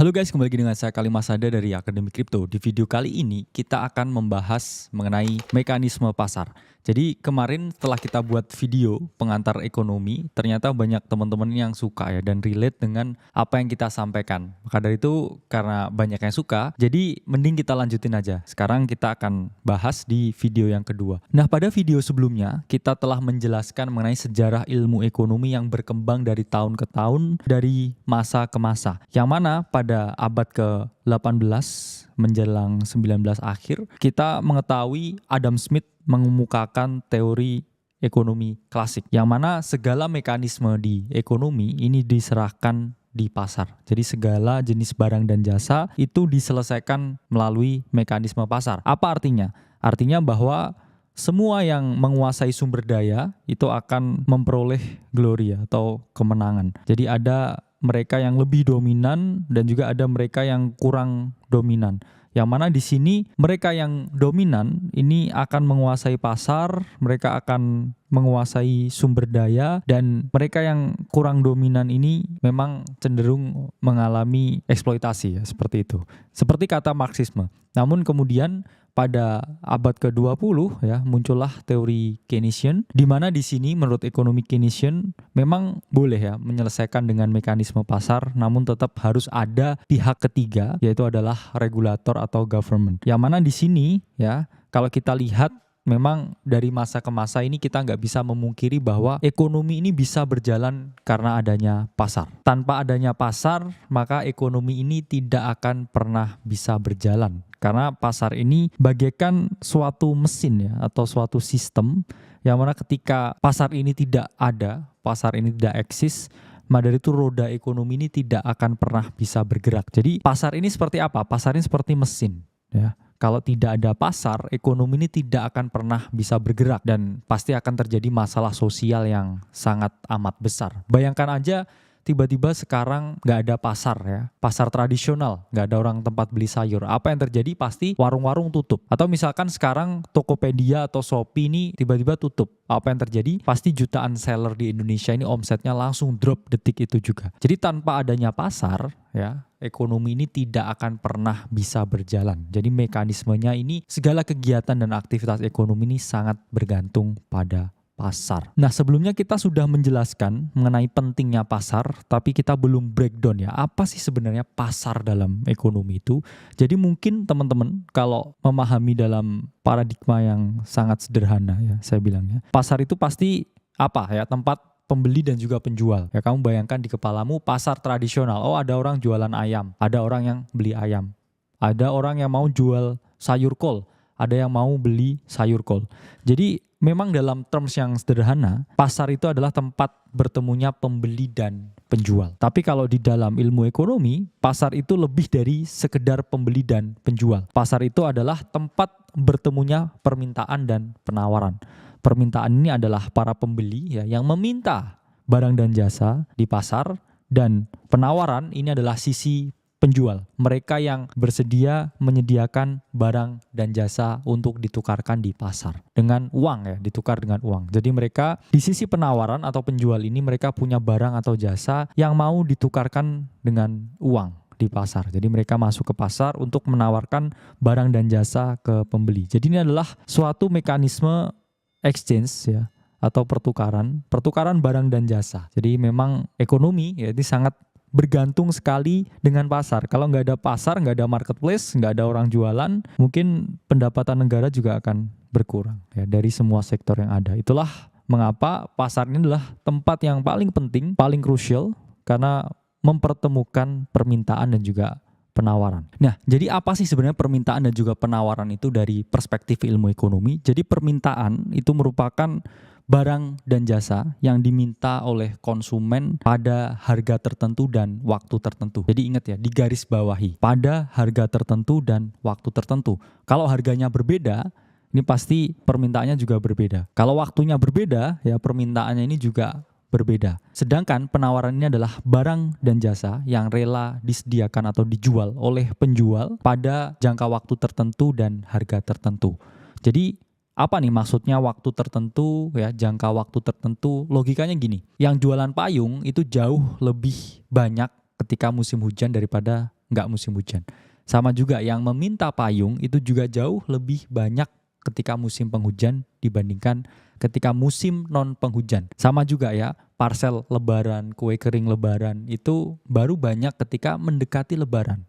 Halo guys, kembali lagi dengan saya Kali Masada dari Akademi Kripto. Di video kali ini kita akan membahas mengenai mekanisme pasar. Jadi kemarin setelah kita buat video pengantar ekonomi, ternyata banyak teman-teman yang suka ya dan relate dengan apa yang kita sampaikan. Maka dari itu karena banyak yang suka, jadi mending kita lanjutin aja. Sekarang kita akan bahas di video yang kedua. Nah, pada video sebelumnya kita telah menjelaskan mengenai sejarah ilmu ekonomi yang berkembang dari tahun ke tahun, dari masa ke masa. Yang mana pada abad ke-18 menjelang 19 akhir, kita mengetahui Adam Smith mengemukakan teori ekonomi klasik, yang mana segala mekanisme di ekonomi ini diserahkan di pasar. Jadi segala jenis barang dan jasa itu diselesaikan melalui mekanisme pasar. Apa artinya? Artinya bahwa semua yang menguasai sumber daya itu akan memperoleh glory atau kemenangan. Jadi ada mereka yang lebih dominan dan juga ada mereka yang kurang dominan. Yang mana di sini mereka yang dominan ini akan menguasai pasar, mereka akan menguasai sumber daya, dan mereka yang kurang dominan ini memang cenderung mengalami eksploitasi ya, seperti itu. Seperti kata Marxisme. Namun kemudian pada abad ke-20 ya muncullah teori Keynesian, di mana di sini menurut ekonomi Keynesian memang boleh ya menyelesaikan dengan mekanisme pasar, namun tetap harus ada pihak ketiga, yaitu adalah regulator atau government. Yang mana di sini ya kalau kita lihat memang dari masa ke masa ini kita nggak bisa memungkiri bahwa ekonomi ini bisa berjalan karena adanya pasar. Tanpa adanya pasar, maka ekonomi ini tidak akan pernah bisa berjalan. Karena pasar ini bagaikan suatu mesin ya, atau suatu sistem yang mana ketika pasar ini tidak ada, pasar ini tidak eksis, maka dari itu roda ekonomi ini tidak akan pernah bisa bergerak. Jadi pasar ini seperti apa? Pasar ini seperti mesin ya. Kalau tidak ada pasar, ekonomi ini tidak akan pernah bisa bergerak dan pasti akan terjadi masalah sosial yang sangat amat besar. Bayangkan aja tiba-tiba sekarang nggak ada pasar ya, pasar tradisional, nggak ada orang tempat beli sayur. Apa yang terjadi? Pasti warung-warung tutup. Atau misalkan sekarang Tokopedia atau Shopee ini tiba-tiba tutup. Apa yang terjadi? Pasti jutaan seller di Indonesia ini omsetnya langsung drop detik itu juga. Jadi tanpa adanya pasar ya, ekonomi ini tidak akan pernah bisa berjalan. Jadi mekanismenya ini, segala kegiatan dan aktivitas ekonomi ini sangat bergantung pada pasar. Nah, sebelumnya kita sudah menjelaskan mengenai pentingnya pasar, tapi kita belum breakdown ya, apa sih sebenarnya pasar dalam ekonomi itu. Jadi mungkin teman-teman kalau memahami dalam paradigma yang sangat sederhana ya, saya bilangnya, pasar itu pasti apa ya, tempat pembeli dan juga penjual. Ya, kamu bayangkan di kepalamu pasar tradisional, oh ada orang jualan ayam, ada orang yang beli ayam, ada orang yang mau jual sayur kol, ada yang mau beli sayur kol. Jadi memang dalam terms yang sederhana, pasar itu adalah tempat bertemunya pembeli dan penjual. Tapi kalau di dalam ilmu ekonomi, pasar itu lebih dari sekedar pembeli dan penjual. Pasar itu adalah tempat bertemunya permintaan dan penawaran. Permintaan ini adalah para pembeli ya, yang meminta barang dan jasa di pasar, dan penawaran ini adalah sisi penjual, mereka yang bersedia menyediakan barang dan jasa untuk ditukarkan di pasar dengan uang ya, ditukar dengan uang. Jadi mereka di sisi penawaran atau penjual ini mereka punya barang atau jasa yang mau ditukarkan dengan uang di pasar. Jadi mereka masuk ke pasar untuk menawarkan barang dan jasa ke pembeli. Jadi ini adalah suatu mekanisme exchange ya, atau pertukaran barang dan jasa. Jadi memang ekonomi ya ini sangat bergantung sekali dengan pasar. Kalau nggak ada pasar, nggak ada marketplace, nggak ada orang jualan, mungkin pendapatan negara juga akan berkurang ya dari semua sektor yang ada. Itulah mengapa pasar ini adalah tempat yang paling penting, paling krusial, karena mempertemukan permintaan dan juga penawaran. Nah, jadi apa sih sebenarnya permintaan dan juga penawaran itu dari perspektif ilmu ekonomi? Jadi permintaan itu merupakan barang dan jasa yang diminta oleh konsumen pada harga tertentu dan waktu tertentu. Jadi ingat ya, digaris bawahi, pada harga tertentu dan waktu tertentu. Kalau harganya berbeda, ini pasti permintaannya juga berbeda. Kalau waktunya berbeda, ya permintaannya ini juga berbeda. Sedangkan penawaran ini adalah barang dan jasa yang rela disediakan atau dijual oleh penjual pada jangka waktu tertentu dan harga tertentu. Jadi apa nih maksudnya waktu tertentu ya, jangka waktu tertentu? Logikanya gini, yang jualan payung itu jauh lebih banyak ketika musim hujan daripada nggak musim hujan. Sama juga yang meminta payung itu juga jauh lebih banyak ketika musim penghujan dibandingkan ketika musim non penghujan. Sama juga ya, parcel lebaran, kue kering lebaran itu baru banyak ketika mendekati lebaran.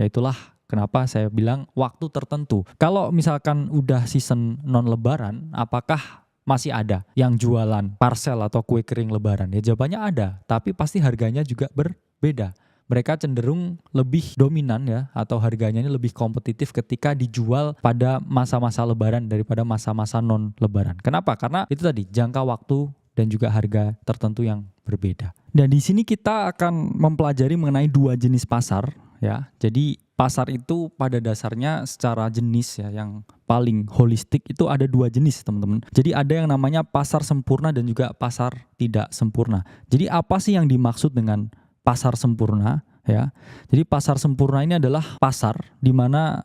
Ya itulah kenapa saya bilang waktu tertentu. Kalau misalkan udah season non lebaran, apakah masih ada yang jualan parcel atau kue kering lebaran? Ya jawabannya ada, tapi pasti harganya juga berbeda. Mereka cenderung lebih dominan ya, atau harganya ini lebih kompetitif ketika dijual pada masa-masa lebaran daripada masa-masa non lebaran. Kenapa? Karena itu tadi jangka waktu dan juga harga tertentu yang berbeda. Dan di sini kita akan mempelajari mengenai dua jenis pasar ya. Jadi pasar itu pada dasarnya secara jenis ya, yang paling holistik itu ada dua jenis teman-teman. Jadi ada yang namanya pasar sempurna dan juga pasar tidak sempurna. Jadi apa sih yang dimaksud dengan pasar sempurna ya? Jadi pasar sempurna ini adalah pasar di mana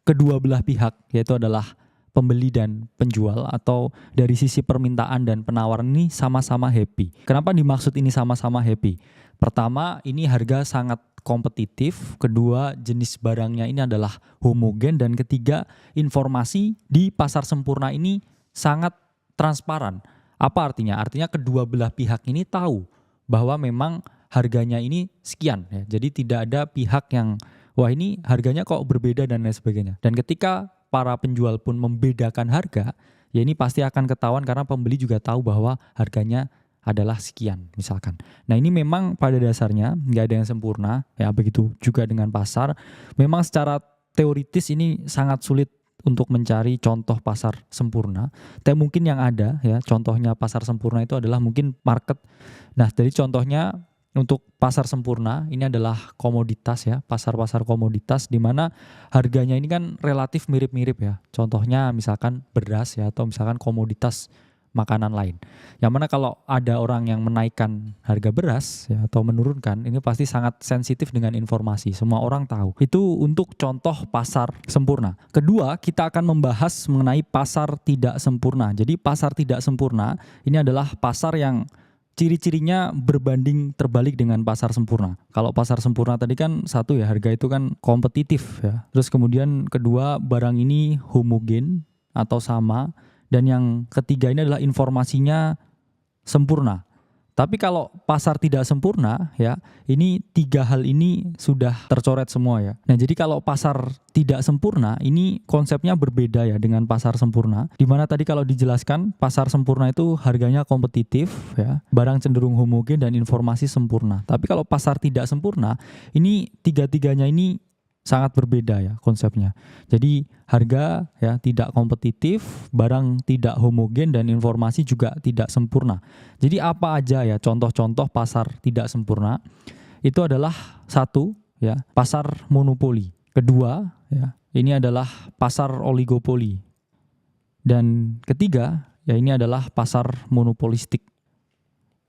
kedua belah pihak, yaitu adalah pembeli dan penjual, atau dari sisi permintaan dan penawaran ini sama-sama happy. Kenapa dimaksud ini sama-sama happy? Pertama, ini harga sangat kompetitif. Kedua, jenis barangnya ini adalah homogen. Dan ketiga, informasi di pasar sempurna ini sangat transparan. Apa artinya? Artinya kedua belah pihak ini tahu bahwa memang harganya ini sekian ya. Jadi tidak ada pihak yang wah ini harganya kok berbeda dan lain sebagainya. Dan ketika para penjual pun membedakan harga, ya ini pasti akan ketahuan karena pembeli juga tahu bahwa harganya adalah sekian misalkan. Nah ini memang pada dasarnya nggak ada yang sempurna ya, begitu juga dengan pasar. Memang secara teoritis ini sangat sulit untuk mencari contoh pasar sempurna. Tapi mungkin yang ada ya, contohnya pasar sempurna itu adalah mungkin market. Nah jadi contohnya untuk pasar sempurna ini adalah komoditas ya, pasar-pasar komoditas di mana harganya ini kan relatif mirip-mirip ya. Contohnya misalkan beras ya, atau misalkan komoditas makanan lain. Yang mana kalau ada orang yang menaikkan harga beras ya, atau menurunkan, ini pasti sangat sensitif dengan informasi. Semua orang tahu. Itu untuk contoh pasar sempurna. Kedua, kita akan membahas mengenai pasar tidak sempurna. Jadi pasar tidak sempurna ini adalah pasar yang ciri-cirinya berbanding terbalik dengan pasar sempurna. Kalau pasar sempurna tadi kan satu ya, harga itu kan kompetitif ya. Terus kemudian kedua, barang ini homogen atau sama. Dan yang ketiga ini adalah informasinya sempurna. Tapi kalau pasar tidak sempurna ya, ini tiga hal ini sudah tercoret semua ya. Nah jadi kalau pasar tidak sempurna ini konsepnya berbeda ya dengan pasar sempurna. Dimana tadi kalau dijelaskan pasar sempurna itu harganya kompetitif ya, barang cenderung homogen dan informasi sempurna. Tapi kalau pasar tidak sempurna ini tiga-tiganya ini sangat berbeda ya konsepnya. Jadi harga ya tidak kompetitif, barang tidak homogen dan informasi juga tidak sempurna. Jadi apa aja ya contoh-contoh pasar tidak sempurna? Itu adalah satu ya, pasar monopoli. Kedua ya, ini adalah pasar oligopoli. Dan ketiga ya, ini adalah pasar monopolistik.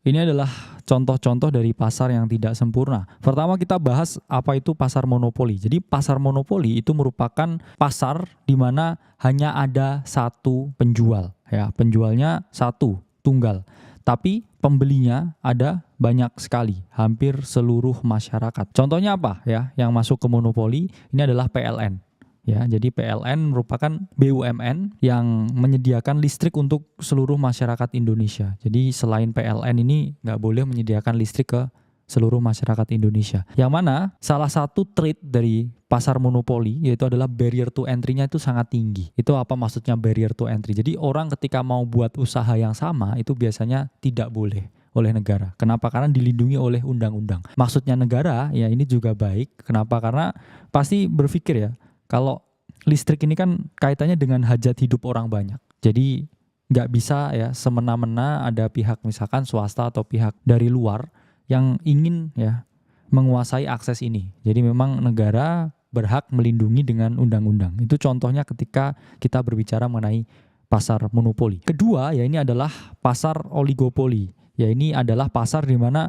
Ini adalah contoh-contoh dari pasar yang tidak sempurna. Pertama kita bahas apa itu pasar monopoli. Jadi pasar monopoli itu merupakan pasar di mana hanya ada satu penjual. Ya, penjualnya satu, tunggal. Tapi pembelinya ada banyak sekali, hampir seluruh masyarakat. Contohnya apa ya? Yang masuk ke monopoli ini adalah PLN. Ya, jadi PLN merupakan BUMN yang menyediakan listrik untuk seluruh masyarakat Indonesia. Jadi selain PLN ini nggak boleh menyediakan listrik ke seluruh masyarakat Indonesia. Yang mana salah satu trait dari pasar monopoli yaitu adalah barrier to entry-nya itu sangat tinggi. Itu apa maksudnya barrier to entry? Jadi orang ketika mau buat usaha yang sama itu biasanya tidak boleh oleh negara. Kenapa? Karena dilindungi oleh undang-undang. Maksudnya negara ya ini juga baik. Kenapa? Karena pasti berpikir ya, kalau listrik ini kan kaitannya dengan hajat hidup orang banyak. Jadi nggak bisa ya semena-mena ada pihak misalkan swasta atau pihak dari luar yang ingin ya menguasai akses ini. Jadi memang negara berhak melindungi dengan undang-undang. Itu contohnya ketika kita berbicara mengenai pasar monopoli. Kedua ya ini adalah pasar oligopoli. Ya ini adalah pasar di mana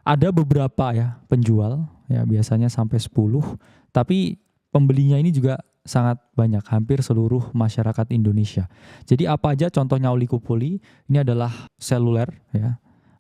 ada beberapa ya penjual ya biasanya sampai 10, tapi pembelinya ini juga sangat banyak, hampir seluruh masyarakat Indonesia. Jadi apa aja contohnya oligopoli? Ini adalah seluler ya,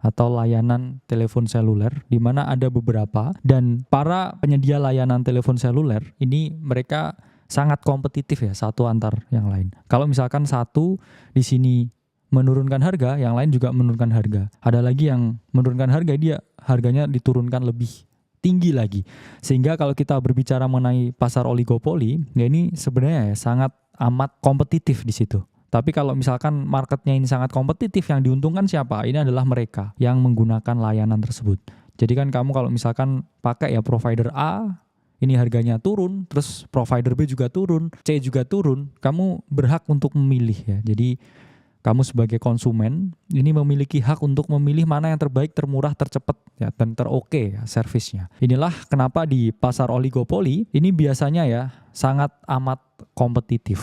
atau layanan telepon seluler, di mana ada beberapa, dan para penyedia layanan telepon seluler ini mereka sangat kompetitif ya, satu antar yang lain. Kalau misalkan satu di sini menurunkan harga, yang lain juga menurunkan harga. Ada lagi yang menurunkan harga, dia harganya diturunkan lebih tinggi lagi. Sehingga kalau kita berbicara mengenai pasar oligopoli, ya ini sebenarnya ya sangat amat kompetitif di situ. Tapi kalau misalkan marketnya ini sangat kompetitif, yang diuntungkan siapa? Ini adalah mereka yang menggunakan layanan tersebut. Jadi kan kamu kalau misalkan pakai ya provider A, ini harganya turun, terus provider B juga turun, C juga turun, kamu berhak untuk memilih ya. Jadi kamu sebagai konsumen ini memiliki hak untuk memilih mana yang terbaik, termurah, tercepat ya, dan teroke ya servisnya. Inilah kenapa di pasar oligopoli ini biasanya ya sangat amat kompetitif.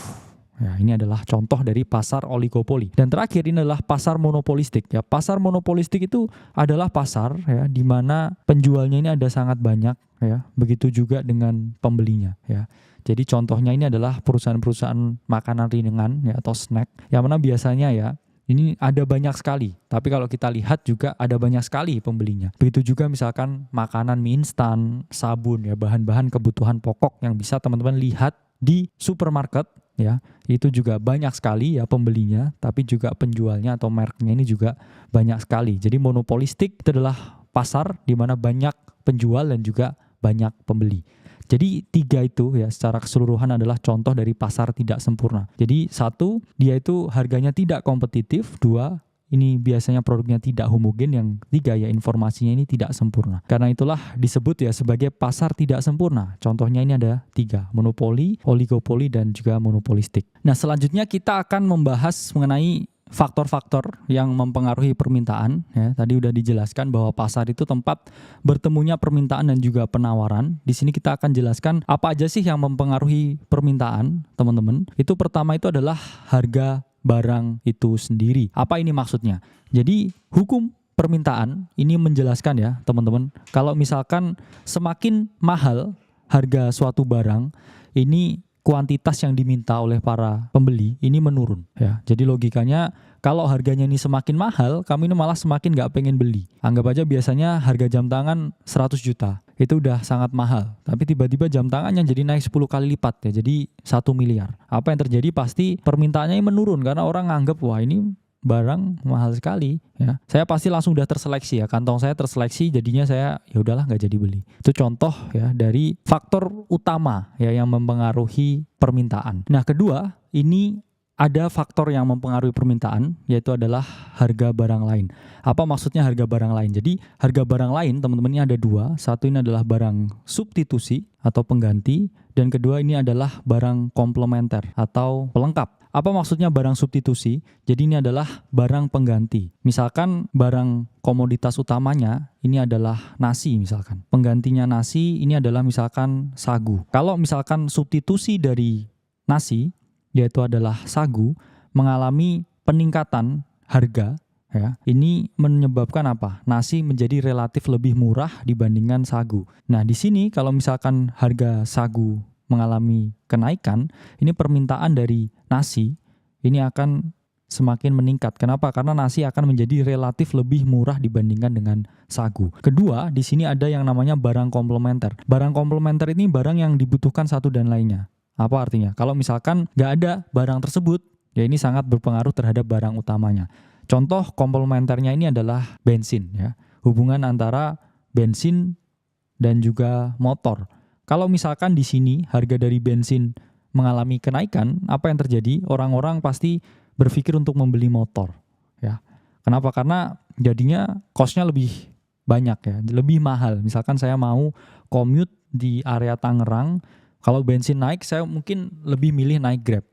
Ya, ini adalah contoh dari pasar oligopoli. Dan terakhir ini adalah pasar monopolistik. Ya, pasar monopolistik itu adalah pasar ya di mana penjualnya ini ada sangat banyak ya. Begitu juga dengan pembelinya ya. Jadi contohnya ini adalah perusahaan-perusahaan makanan ringan ya atau snack yang mana biasanya ya ini ada banyak sekali. Tapi kalau kita lihat juga ada banyak sekali pembelinya. Begitu juga misalkan makanan mie instan, sabun ya, bahan-bahan kebutuhan pokok yang bisa teman-teman lihat di supermarket ya, itu juga banyak sekali ya pembelinya, tapi juga penjualnya atau mereknya ini juga banyak sekali. Jadi monopolistik itu adalah pasar di mana banyak penjual dan juga banyak pembeli. Jadi 3 itu ya secara keseluruhan adalah contoh dari pasar tidak sempurna. Jadi 1, dia itu harganya tidak kompetitif. 2, ini biasanya produknya tidak homogen. Yang 3 ya informasinya ini tidak sempurna. Karena itulah disebut ya sebagai pasar tidak sempurna. Contohnya ini ada 3, monopoli, oligopoli, dan juga monopolistik. Nah selanjutnya kita akan membahas mengenai faktor-faktor yang mempengaruhi permintaan ya. Tadi udah dijelaskan bahwa pasar itu tempat bertemunya permintaan dan juga penawaran. Di sini kita akan jelaskan apa aja sih yang mempengaruhi permintaan, teman-teman. Itu pertama itu adalah harga barang itu sendiri. Apa ini maksudnya? Jadi hukum permintaan ini menjelaskan ya, teman-teman. Kalau misalkan semakin mahal harga suatu barang, ini kuantitas yang diminta oleh para pembeli ini menurun ya. Jadi logikanya kalau harganya ini semakin mahal, kamu ini malah semakin gak pengen beli. Anggap aja biasanya harga jam tangan 100 juta. Itu udah sangat mahal. Tapi tiba-tiba jam tangannya jadi naik 10 kali lipat ya. Jadi 1 miliar. Apa yang terjadi? Pasti permintaannya menurun karena orang nganggap wah ini barang mahal sekali ya. Saya pasti langsung udah terseleksi ya, kantong saya terseleksi, jadinya saya ya udahlah nggak jadi beli. Itu contoh ya dari faktor utama ya yang mempengaruhi permintaan. Nah kedua, ini ada faktor yang mempengaruhi permintaan, yaitu adalah harga barang lain. Apa maksudnya harga barang lain? Jadi harga barang lain teman-teman ini ada 2. Satu ini adalah barang substitusi atau pengganti, dan kedua ini adalah barang komplementer atau pelengkap. Apa maksudnya barang substitusi? Jadi ini adalah barang pengganti. Misalkan barang komoditas utamanya ini adalah nasi misalkan. Penggantinya nasi ini adalah misalkan sagu. Kalau misalkan substitusi dari nasi, yaitu adalah sagu, mengalami peningkatan harga, ya, ini menyebabkan apa? Nasi menjadi relatif lebih murah dibandingkan sagu. Nah di sini kalau misalkan harga sagu mengalami kenaikan, ini permintaan dari nasi ini akan semakin meningkat. Kenapa? Karena nasi akan menjadi relatif lebih murah dibandingkan dengan sagu. Kedua, di sini ada yang namanya barang komplementer. Barang komplementer ini barang yang dibutuhkan satu dan lainnya. Apa artinya? Kalau misalkan nggak ada barang tersebut, ya ini sangat berpengaruh terhadap barang utamanya. Contoh komplementernya ini adalah bensin ya. Hubungan antara bensin dan juga motor. Kalau misalkan di sini harga dari bensin mengalami kenaikan, apa yang terjadi? Orang-orang pasti berpikir untuk membeli motor. Ya, kenapa? Karena jadinya cost-nya lebih banyak ya, lebih mahal. Misalkan saya mau commute di area Tangerang, kalau bensin naik, saya mungkin lebih milih naik Grab.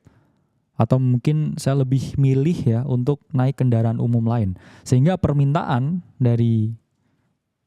Atau mungkin saya lebih milih ya untuk naik kendaraan umum lain. Sehingga permintaan dari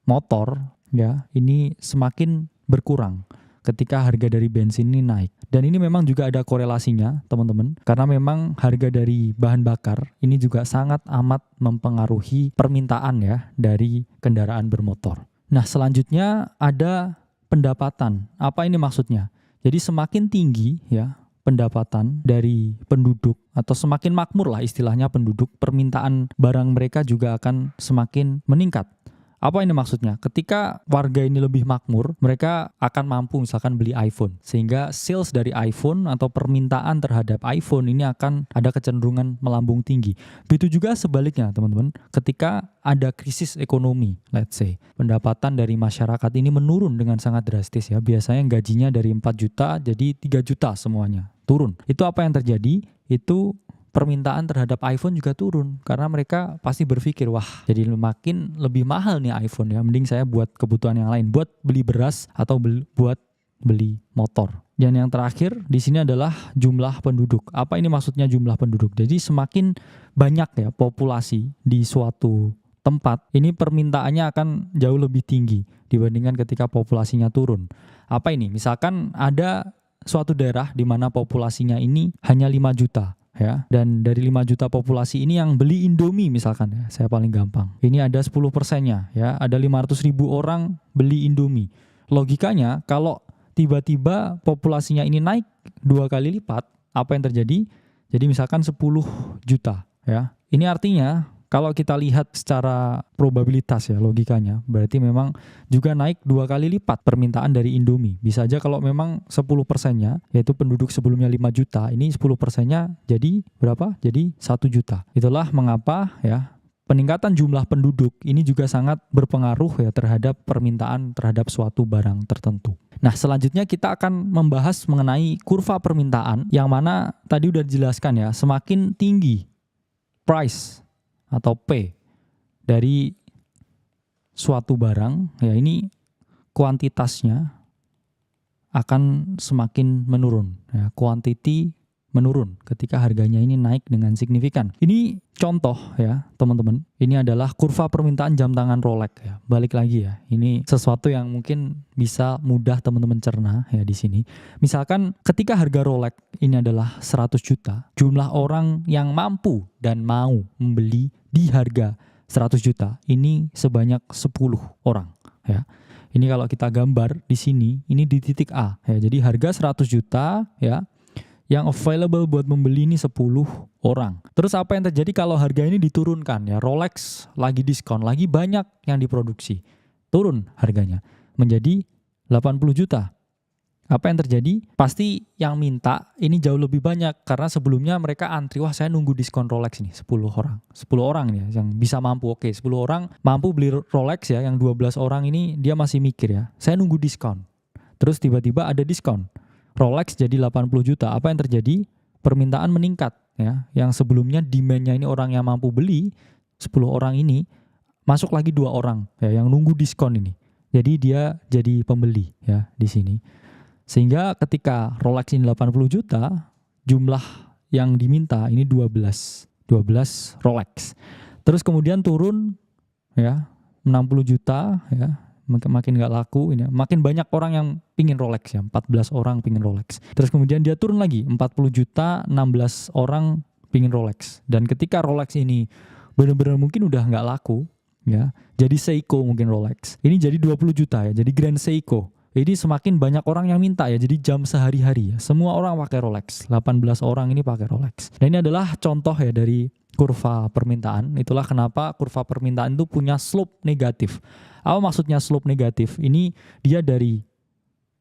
motor ya ini semakin berkurang ketika harga dari bensin ini naik. Dan ini memang juga ada korelasinya teman-teman, karena memang harga dari bahan bakar ini juga sangat amat mempengaruhi permintaan ya dari kendaraan bermotor. Nah selanjutnya ada pendapatan. Apa ini maksudnya? Jadi semakin tinggi ya pendapatan dari penduduk atau semakin makmur lah istilahnya penduduk, permintaan barang mereka juga akan semakin meningkat. Apa ini maksudnya? Ketika warga ini lebih makmur, mereka akan mampu misalkan beli iPhone. Sehingga sales dari iPhone atau permintaan terhadap iPhone ini akan ada kecenderungan melambung tinggi. Begitu juga sebaliknya teman-teman, ketika ada krisis ekonomi, let's say, pendapatan dari masyarakat ini menurun dengan sangat drastis ya. Biasanya gajinya dari 4 juta jadi 3 juta semuanya, turun. Itu apa yang terjadi? Itu permintaan terhadap iPhone juga turun karena mereka pasti berpikir wah jadi makin lebih mahal nih iPhone ya, mending saya buat kebutuhan yang lain, buat beli beras atau buat beli motor. Dan yang terakhir di sini adalah jumlah penduduk. Apa ini maksudnya jumlah penduduk? Jadi semakin banyak ya populasi di suatu tempat, ini permintaannya akan jauh lebih tinggi dibandingkan ketika populasinya turun. Apa ini? Misalkan ada suatu daerah di mana populasinya ini hanya 5 juta. Ya, dan dari 5 juta populasi ini yang beli Indomie misalkan ya, saya paling gampang. Ini ada 10%-nya ya, ada 500.000 orang beli Indomie. Logikanya kalau tiba-tiba populasinya ini naik 2 kali lipat, apa yang terjadi? Jadi misalkan 10 juta ya. Ini artinya kalau kita lihat secara probabilitas ya logikanya, berarti memang juga naik 2 kali lipat permintaan dari Indomie. Bisa aja kalau memang 10%-nya, yaitu penduduk sebelumnya 5 juta, ini 10%-nya jadi berapa? Jadi 1 juta. Itulah mengapa ya peningkatan jumlah penduduk ini juga sangat berpengaruh ya terhadap permintaan terhadap suatu barang tertentu. Nah selanjutnya kita akan membahas mengenai kurva permintaan yang mana tadi udah dijelaskan ya, semakin tinggi price atau P dari suatu barang, ya ini kuantitasnya akan semakin menurun. Ya, quantity menurun ketika harganya ini naik dengan signifikan. Ini contoh ya teman-teman, ini adalah kurva permintaan jam tangan Rolex ya. Balik lagi ya, ini sesuatu yang mungkin bisa mudah teman-teman cerna ya di sini. Misalkan ketika harga Rolex ini adalah 100 juta, jumlah orang yang mampu dan mau membeli di harga 100 juta ini sebanyak 10 orang ya. Ini kalau kita gambar di sini, ini di titik A ya. Jadi harga 100 juta ya, yang available buat membeli ini 10 orang. Terus apa yang terjadi kalau harga ini diturunkan ya? Rolex lagi diskon, lagi banyak yang diproduksi. Turun harganya menjadi 80 juta. Apa yang terjadi? Pasti yang minta ini jauh lebih banyak karena sebelumnya mereka antri, wah saya nunggu diskon Rolex nih 10 orang. 10 orang nih yang bisa mampu. Oke, 10 orang mampu beli Rolex ya, yang 12 orang ini dia masih mikir ya, saya nunggu diskon. Terus tiba-tiba ada diskon. Rolex jadi 80 juta. Apa yang terjadi? Permintaan meningkat ya. Yang sebelumnya demand-nya ini orang yang mampu beli 10 orang ini, masuk lagi 2 orang ya yang nunggu diskon ini. Jadi dia jadi pembeli ya di sini. Sehingga ketika Rolex ini 80 juta, jumlah yang diminta ini 12 Rolex. Terus kemudian turun ya 60 juta ya. Makin gak laku ini, makin banyak orang yang pingin Rolex ya, 14 orang pingin Rolex. Terus kemudian dia turun lagi 40 juta, 16 orang pingin Rolex. Dan ketika Rolex ini benar-benar mungkin udah gak laku ya, jadi Seiko mungkin Rolex. Ini jadi 20 juta ya, jadi Grand Seiko. Jadi semakin banyak orang yang minta ya, jadi jam sehari-hari ya, semua orang pakai Rolex. 18 orang ini pakai Rolex. Dan ini adalah contoh ya dari kurva permintaan. Itulah kenapa kurva permintaan itu punya slope negatif. Apa maksudnya slope negatif? Ini dia dari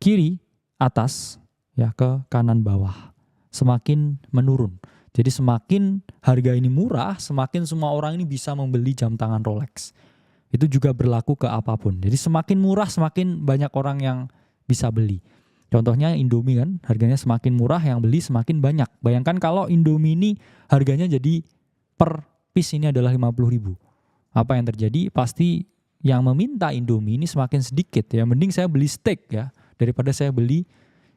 kiri atas ya ke kanan bawah, semakin menurun. Jadi semakin harga ini murah, semakin semua orang ini bisa membeli jam tangan Rolex. Itu juga berlaku ke apapun. Jadi semakin murah, semakin banyak orang yang bisa beli. Contohnya Indomie kan, harganya semakin murah, yang beli semakin banyak. Bayangkan kalau Indomie ini harganya jadi per piece ini adalah 50.000. Apa yang terjadi? Pasti yang meminta Indomie ini semakin sedikit ya. Mending saya beli steak ya, daripada saya beli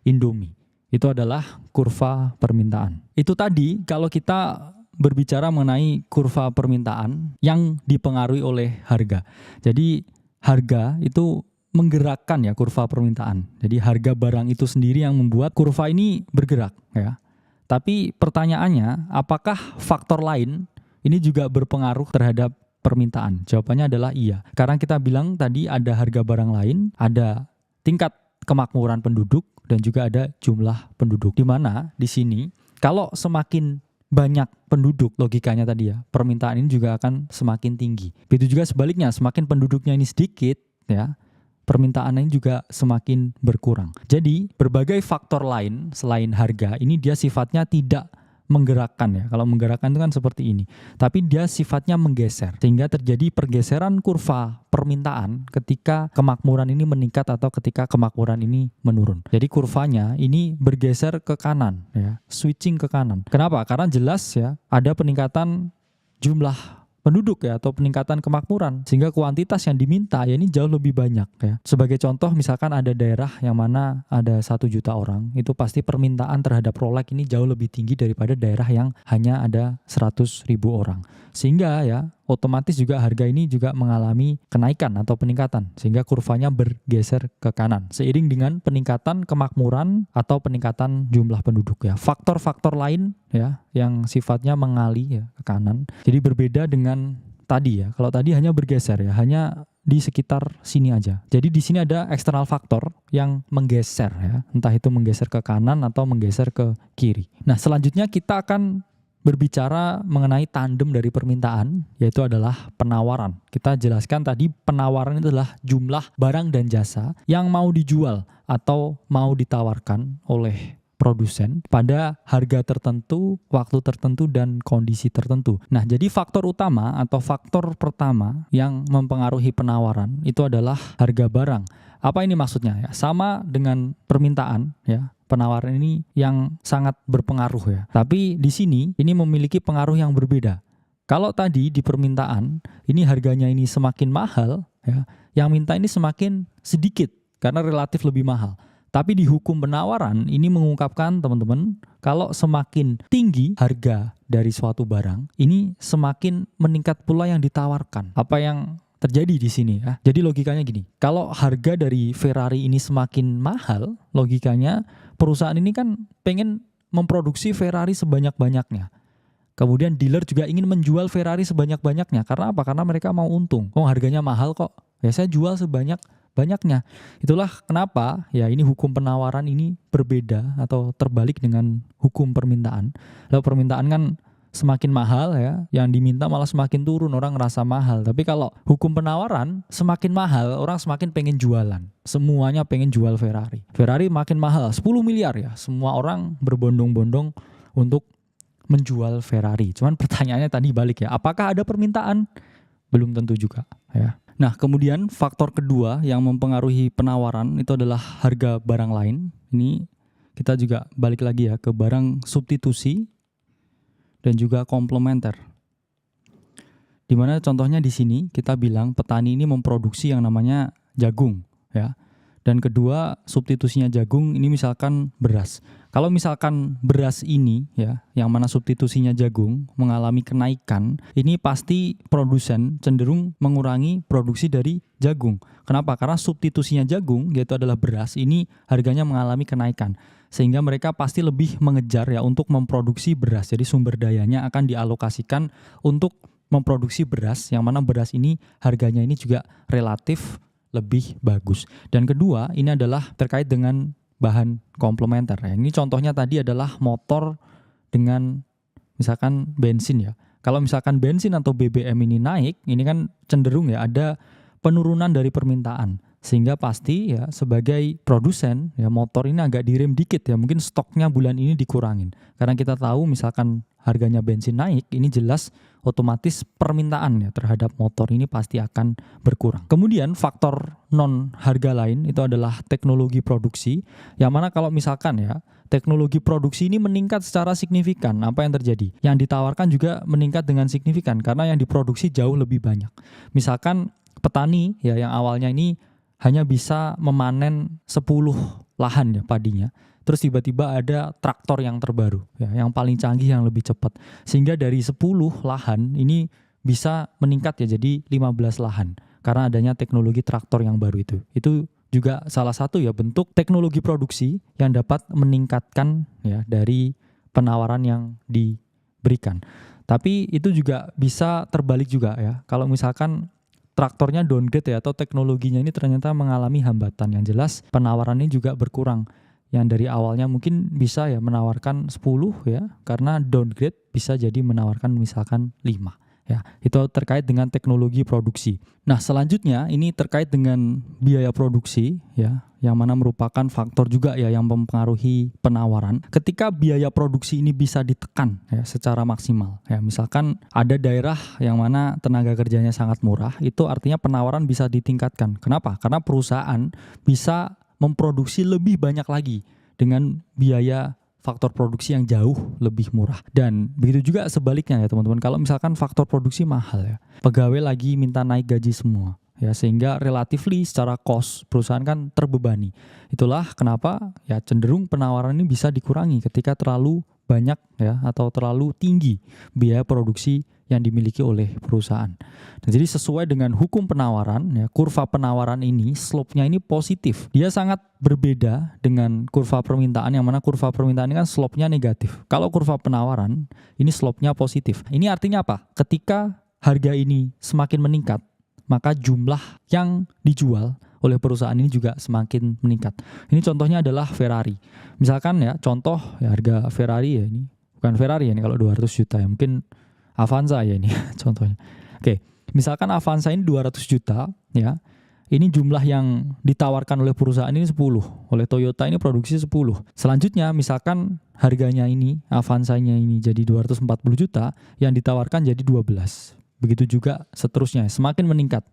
Indomie. Itu adalah kurva permintaan. Itu tadi kalau kita berbicara mengenai kurva permintaan yang dipengaruhi oleh harga. Jadi harga itu menggerakkan ya kurva permintaan. Jadi harga barang itu sendiri yang membuat kurva ini bergerak ya. Tapi pertanyaannya, apakah faktor lain ini juga berpengaruh terhadap permintaan? Jawabannya adalah iya. Karena kita bilang tadi ada harga barang lain, ada tingkat kemakmuran penduduk dan juga ada jumlah penduduk. Di mana di sini kalau semakin banyak penduduk, logikanya tadi ya, permintaan ini juga akan semakin tinggi. Begitu juga sebaliknya, semakin penduduknya ini sedikit ya, permintaan ini juga semakin berkurang. Jadi berbagai faktor lain selain harga ini dia sifatnya tidak menggerakkan ya. Kalau menggerakkan itu kan seperti ini. Tapi dia sifatnya menggeser. Sehingga terjadi pergeseran kurva permintaan ketika kemakmuran ini meningkat atau ketika kemakmuran ini menurun. Jadi kurvanya ini bergeser ke kanan ya, switching ke kanan. Kenapa? Karena jelas ya ada peningkatan jumlah penduduk ya atau peningkatan kemakmuran sehingga kuantitas yang diminta ya ini jauh lebih banyak ya. Sebagai contoh misalkan ada daerah yang mana ada 1 juta orang, itu pasti permintaan terhadap Rolex ini jauh lebih tinggi daripada daerah yang hanya ada 100.000 orang. Sehingga ya otomatis juga harga ini juga mengalami kenaikan atau peningkatan sehingga kurvanya bergeser ke kanan seiring dengan peningkatan kemakmuran atau peningkatan jumlah penduduk ya. Faktor-faktor lain ya yang sifatnya mengalih ya ke kanan. Jadi berbeda dengan tadi ya. Kalau tadi hanya bergeser ya, hanya di sekitar sini aja. Jadi di sini ada eksternal faktor yang menggeser ya, entah itu menggeser ke kanan atau menggeser ke kiri. Nah, selanjutnya kita akan berbicara mengenai tandem dari permintaan, yaitu adalah penawaran. Kita jelaskan tadi penawaran itu adalah jumlah barang dan jasa yang mau dijual atau mau ditawarkan oleh produsen pada harga tertentu, waktu tertentu, dan kondisi tertentu. Nah, jadi faktor utama atau faktor pertama yang mempengaruhi penawaran itu adalah harga barang. Apa ini maksudnya ya? Sama dengan permintaan ya. Penawaran ini yang sangat berpengaruh ya. Tapi di sini ini memiliki pengaruh yang berbeda. Kalau tadi di permintaan ini harganya ini semakin mahal ya, yang minta ini semakin sedikit karena relatif lebih mahal. Tapi di hukum penawaran ini mengungkapkan teman-teman kalau semakin tinggi harga dari suatu barang, ini semakin meningkat pula yang ditawarkan. Apa yang terjadi di sini ya. Jadi logikanya gini, kalau harga dari Ferrari ini semakin mahal, logikanya perusahaan ini kan pengen memproduksi Ferrari sebanyak-banyaknya. Kemudian dealer juga ingin menjual Ferrari sebanyak-banyaknya. Karena apa? Karena mereka mau untung. Oh, harganya mahal kok. Ya saya jual sebanyak-banyaknya. Itulah kenapa ya ini hukum penawaran ini berbeda atau terbalik dengan hukum permintaan. Lalu permintaan kan semakin mahal ya, yang diminta malah semakin turun, orang ngerasa mahal. Tapi kalau hukum penawaran semakin mahal, orang semakin pengen jualan. Semuanya pengen jual Ferrari. Ferrari makin mahal, 10 miliar ya. Semua orang berbondong-bondong untuk menjual Ferrari. Cuman pertanyaannya tadi balik ya, apakah ada permintaan? Belum tentu juga ya. Nah, kemudian faktor kedua yang mempengaruhi penawaran itu adalah harga barang lain. Ini kita juga balik lagi ya ke barang substitusi dan juga komplementer. Dimana contohnya di sini kita bilang petani ini memproduksi yang namanya jagung ya. Dan kedua substitusinya jagung ini misalkan beras. Kalau misalkan beras ini ya yang mana substitusinya jagung mengalami kenaikan, ini pasti produsen cenderung mengurangi produksi dari jagung. Kenapa? Karena substitusinya jagung yaitu adalah beras ini harganya mengalami kenaikan. Sehingga mereka pasti lebih mengejar ya untuk memproduksi beras. Jadi sumber dayanya akan dialokasikan untuk memproduksi beras, yang mana beras ini harganya ini juga relatif lebih bagus. Dan kedua, ini adalah terkait dengan bahan komplementer. Ya. Ini contohnya tadi adalah motor dengan misalkan bensin ya. Kalau misalkan bensin atau BBM ini naik, ini kan cenderung ya ada penurunan dari permintaan. Sehingga pasti ya sebagai produsen ya motor ini agak direm dikit ya, mungkin stoknya bulan ini dikurangin. Karena kita tahu misalkan harganya bensin naik, ini jelas otomatis permintaan ya terhadap motor ini pasti akan berkurang. Kemudian faktor non harga lain itu adalah teknologi produksi, yang mana kalau misalkan ya teknologi produksi ini meningkat secara signifikan, apa yang terjadi? Yang ditawarkan juga meningkat dengan signifikan karena yang diproduksi jauh lebih banyak. Misalkan petani ya yang awalnya ini hanya bisa memanen 10 lahan ya padinya. Terus tiba-tiba ada traktor yang terbaru ya, yang paling canggih yang lebih cepat. Sehingga dari 10 lahan ini bisa meningkat ya jadi 15 lahan karena adanya teknologi traktor yang baru itu. Itu juga salah satu ya bentuk teknologi produksi yang dapat meningkatkan ya dari penawaran yang diberikan. Tapi itu juga bisa terbalik juga ya. Kalau misalkan traktornya downgrade ya, atau teknologinya ini ternyata mengalami hambatan. Yang jelas penawarannya juga berkurang. Yang dari awalnya mungkin bisa ya menawarkan 10 ya, karena downgrade bisa jadi menawarkan misalkan 5. Ya, itu terkait dengan teknologi produksi. Nah, selanjutnya ini terkait dengan biaya produksi ya, yang mana merupakan faktor juga ya yang mempengaruhi penawaran. Ketika biaya produksi ini bisa ditekan ya secara maksimal. Ya, misalkan ada daerah yang mana tenaga kerjanya sangat murah, itu artinya penawaran bisa ditingkatkan. Kenapa? Karena perusahaan bisa memproduksi lebih banyak lagi dengan biaya faktor produksi yang jauh lebih murah. Dan begitu juga sebaliknya ya teman-teman. Kalau misalkan faktor produksi mahal ya, pegawai lagi minta naik gaji semua ya, sehingga relatively secara cost perusahaan kan terbebani. Itulah kenapa ya cenderung penawaran ini bisa dikurangi ketika terlalu banyak ya atau terlalu tinggi biaya produksi yang dimiliki oleh perusahaan. Dan jadi sesuai dengan hukum penawaran ya, kurva penawaran ini slope-nya ini positif. Dia sangat berbeda dengan kurva permintaan, yang mana kurva permintaan ini kan slope-nya negatif. Kalau kurva penawaran ini slope-nya positif. Ini artinya apa? Ketika harga ini semakin meningkat, maka jumlah yang dijual oleh perusahaan ini juga semakin meningkat. Ini contohnya adalah Ferrari. Misalkan ya, contoh ya harga Ferrari ya ini, bukan Ferrari ya ini kalau 200 juta ya, mungkin Avanza ya ini contohnya. Oke, misalkan Avanza ini 200 juta ya. Ini jumlah yang ditawarkan oleh perusahaan ini 10. Oleh Toyota ini produksi 10. Selanjutnya misalkan harganya ini, Avanza-nya ini jadi 240 juta, yang ditawarkan jadi 12. Begitu juga seterusnya, semakin meningkat.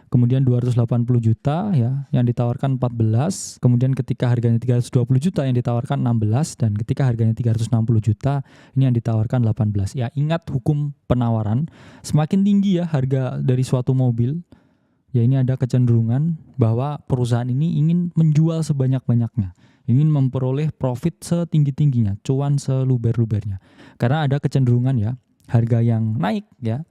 Kemudian 280 juta ya, yang ditawarkan 14. Kemudian ketika harganya 320 juta yang ditawarkan 16, dan ketika harganya 360 juta ini yang ditawarkan 18. Ya, ingat hukum penawaran, semakin tinggi ya harga dari suatu mobil, ya ini ada kecenderungan bahwa perusahaan ini ingin menjual sebanyak-banyaknya, ingin memperoleh profit setinggi-tingginya, cuan seluber-lubernya. Karena ada kecenderungan ya, harga yang naik ya,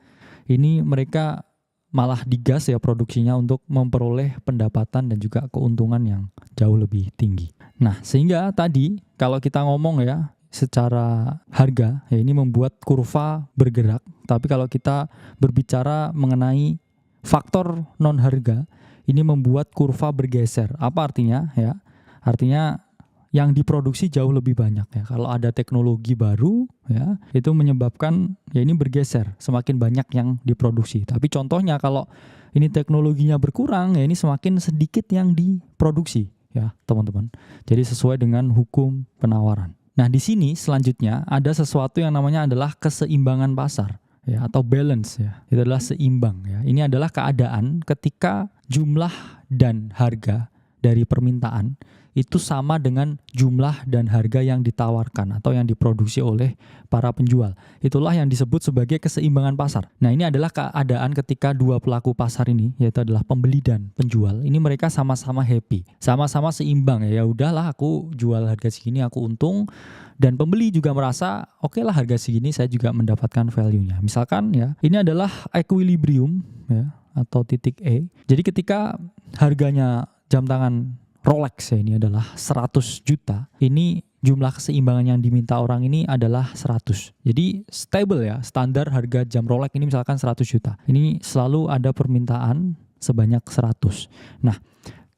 ini mereka malah digas ya produksinya untuk memperoleh pendapatan dan juga keuntungan yang jauh lebih tinggi. Nah, sehingga tadi kalau kita ngomong ya secara harga, ya ini membuat kurva bergerak. Tapi kalau kita berbicara mengenai faktor non harga, ini membuat kurva bergeser. Apa artinya ya? Artinya yang diproduksi jauh lebih banyak ya. Kalau ada teknologi baru ya, itu menyebabkan ya ini bergeser, semakin banyak yang diproduksi. Tapi contohnya kalau ini teknologinya berkurang, ya ini semakin sedikit yang diproduksi ya, teman-teman. Jadi sesuai dengan hukum penawaran. Nah, di sini selanjutnya ada sesuatu yang namanya adalah keseimbangan pasar ya, atau balance ya. Itu adalah seimbang ya. Ini adalah keadaan ketika jumlah dan harga dari permintaan itu sama dengan jumlah dan harga yang ditawarkan atau yang diproduksi oleh para penjual. Itulah yang disebut sebagai keseimbangan pasar. Nah, ini adalah keadaan ketika dua pelaku pasar ini, yaitu adalah pembeli dan penjual. Ini mereka sama-sama happy, sama-sama seimbang ya. Ya udahlah, aku jual harga segini aku untung, dan pembeli juga merasa oke lah harga segini saya juga mendapatkan value-nya. Misalkan ya, ini adalah equilibrium ya, atau titik E. Jadi ketika harganya jam tangan Rolex ya ini adalah 100 juta, ini jumlah keseimbangan yang diminta orang ini adalah 100. Jadi stable ya, standar harga jam Rolex ini misalkan 100 juta. Ini selalu ada permintaan sebanyak 100. Nah,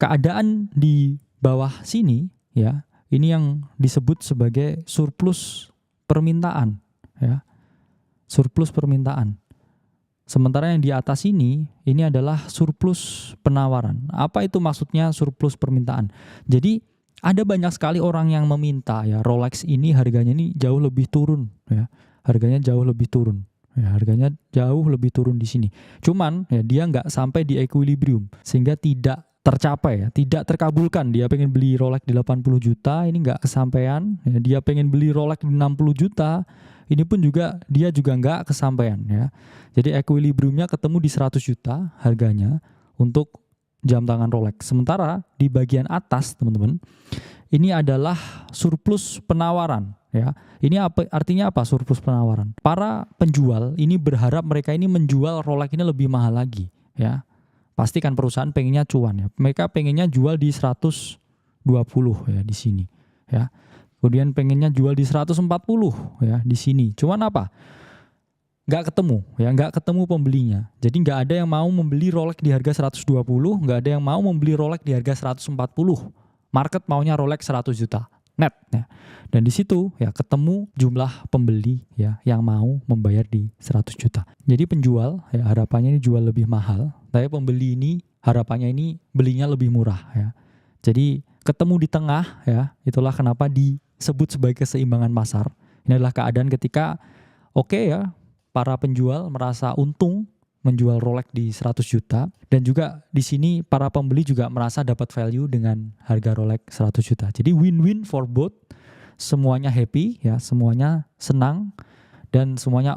keadaan di bawah sini ya, ini yang disebut sebagai surplus permintaan ya. Surplus permintaan. Sementara yang di atas ini adalah surplus penawaran. Apa itu maksudnya surplus permintaan? Jadi ada banyak sekali orang yang meminta ya Rolex ini harganya ini jauh lebih turun ya. Harganya jauh lebih turun. Ya, harganya jauh lebih turun di sini. Cuman ya dia nggak sampai di equilibrium sehingga tidak tercapai ya, tidak terkabulkan. Dia pengen beli Rolex di 80 juta, ini nggak kesampaian. Ya, dia pengen beli Rolex di 60 juta, ini pun juga dia juga nggak kesampaian ya. Jadi equilibriumnya ketemu di 100 juta harganya untuk jam tangan Rolex. Sementara di bagian atas teman-teman, ini adalah surplus penawaran ya. Ini artinya apa surplus penawaran? Para penjual ini berharap mereka ini menjual Rolex ini lebih mahal lagi ya. Pasti kan perusahaan pengennya cuan ya. Mereka pengennya jual di 120 ya di sini ya. Kemudian pengennya jual di 140 ya di sini. Cuman apa? nggak ketemu ya, nggak ketemu pembelinya. Jadi nggak ada yang mau membeli Rolex di harga 120, nggak ada yang mau membeli Rolex di harga 140. Market maunya Rolex 100 juta net ya. Dan di situ ya ketemu jumlah pembeli ya yang mau membayar di 100 juta. Jadi penjual ya harapannya ini jual lebih mahal, tapi pembeli ini harapannya ini belinya lebih murah ya. Jadi ketemu di tengah ya, itulah kenapa disebut sebagai keseimbangan pasar. Ini adalah keadaan ketika ya para penjual merasa untung menjual Rolex di 100 juta dan juga di sini para pembeli juga merasa dapat value dengan harga Rolex 100 juta. Jadi win-win for both. Semuanya happy ya, semuanya senang dan semuanya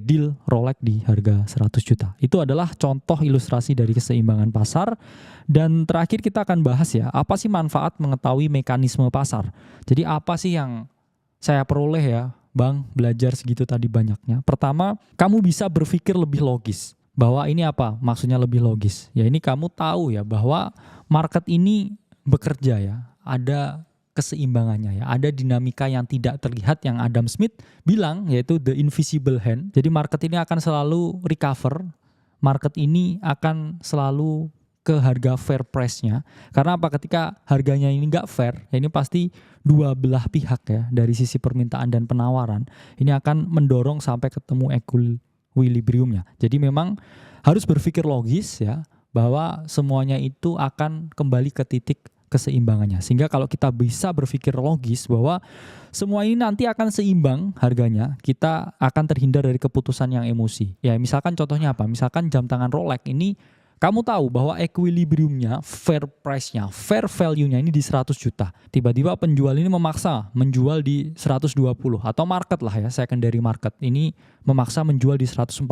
deal Rolex di harga 100 juta. Itu adalah contoh ilustrasi dari keseimbangan pasar. Dan terakhir kita akan bahas ya, apa sih manfaat mengetahui mekanisme pasar. Jadi apa sih yang saya peroleh ya, Bang, belajar segitu tadi banyaknya. Pertama, kamu bisa berpikir lebih logis. Bahwa ini apa? Maksudnya lebih logis. Ya ini kamu tahu ya bahwa market ini bekerja ya. Ada keseimbangannya ya. Ada dinamika yang tidak terlihat yang Adam Smith bilang yaitu the invisible hand. Jadi market ini akan selalu recover. Market ini akan selalu ke harga fair price-nya. Karena apa? Ketika harganya ini nggak fair, ya ini pasti dua belah pihak ya. Dari sisi permintaan dan penawaran. Ini akan mendorong sampai ketemu equilibriumnya. Jadi memang harus berpikir logis ya bahwa semuanya itu akan kembali ke titik keseimbangannya. Sehingga kalau kita bisa berpikir logis bahwa semua ini nanti akan seimbang harganya, kita akan terhindar dari keputusan yang emosi. Ya misalkan contohnya apa? Misalkan jam tangan Rolex ini kamu tahu bahwa equilibriumnya, fair price-nya, fair value-nya ini di 100 juta. Tiba-tiba penjual ini memaksa menjual di 120 atau market lah ya, secondary market ini memaksa menjual di 140.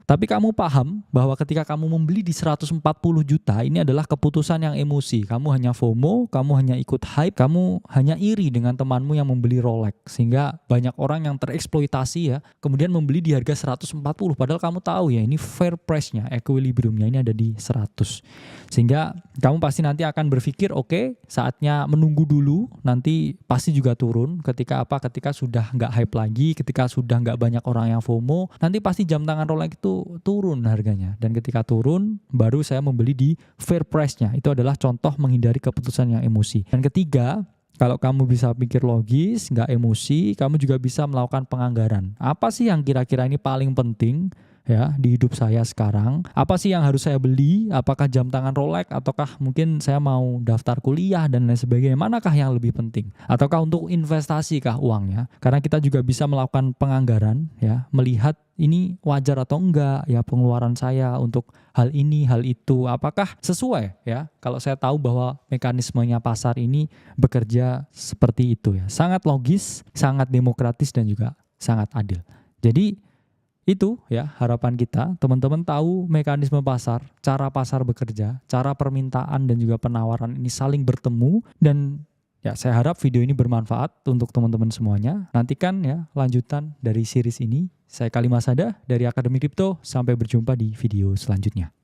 Tapi kamu paham bahwa ketika kamu membeli di 140 juta ini adalah keputusan yang emosi. Kamu hanya FOMO, kamu hanya ikut hype, kamu hanya iri dengan temanmu yang membeli Rolex. Sehingga banyak orang yang tereksploitasi ya, kemudian membeli di harga 140. Padahal kamu tahu ya ini fair price-nya, equilibriumnya ini ada di 100. Sehingga kamu pasti nanti akan berpikir saatnya menunggu dulu, nanti pasti juga turun ketika sudah nggak hype lagi, ketika sudah nggak banyak orang yang FOMO, nanti pasti jam tangan Rolex itu turun harganya. Dan ketika turun baru saya membeli di fair price-nya. Itu adalah contoh menghindari keputusan yang emosi. Dan ketiga, kalau kamu bisa pikir logis, nggak emosi, kamu juga bisa melakukan penganggaran. Apa sih yang kira-kira ini paling penting ya di hidup saya sekarang? Apa sih yang harus saya beli? Apakah jam tangan Rolex ataukah mungkin saya mau daftar kuliah dan lain sebagainya? Manakah yang lebih penting? Ataukah untuk investasi kah uangnya? Karena kita juga bisa melakukan penganggaran ya, melihat ini wajar atau enggak ya pengeluaran saya untuk hal ini, hal itu. Apakah sesuai ya? Kalau saya tahu bahwa mekanismenya pasar ini bekerja seperti itu ya. Sangat logis, sangat demokratis dan juga sangat adil. Jadi itu ya harapan kita, teman-teman tahu mekanisme pasar, cara pasar bekerja, cara permintaan dan juga penawaran ini saling bertemu. Dan ya saya harap video ini bermanfaat untuk teman-teman semuanya. Nantikan ya lanjutan dari series ini. Saya Kali Masada dari Akademi Kripto, sampai berjumpa di video selanjutnya.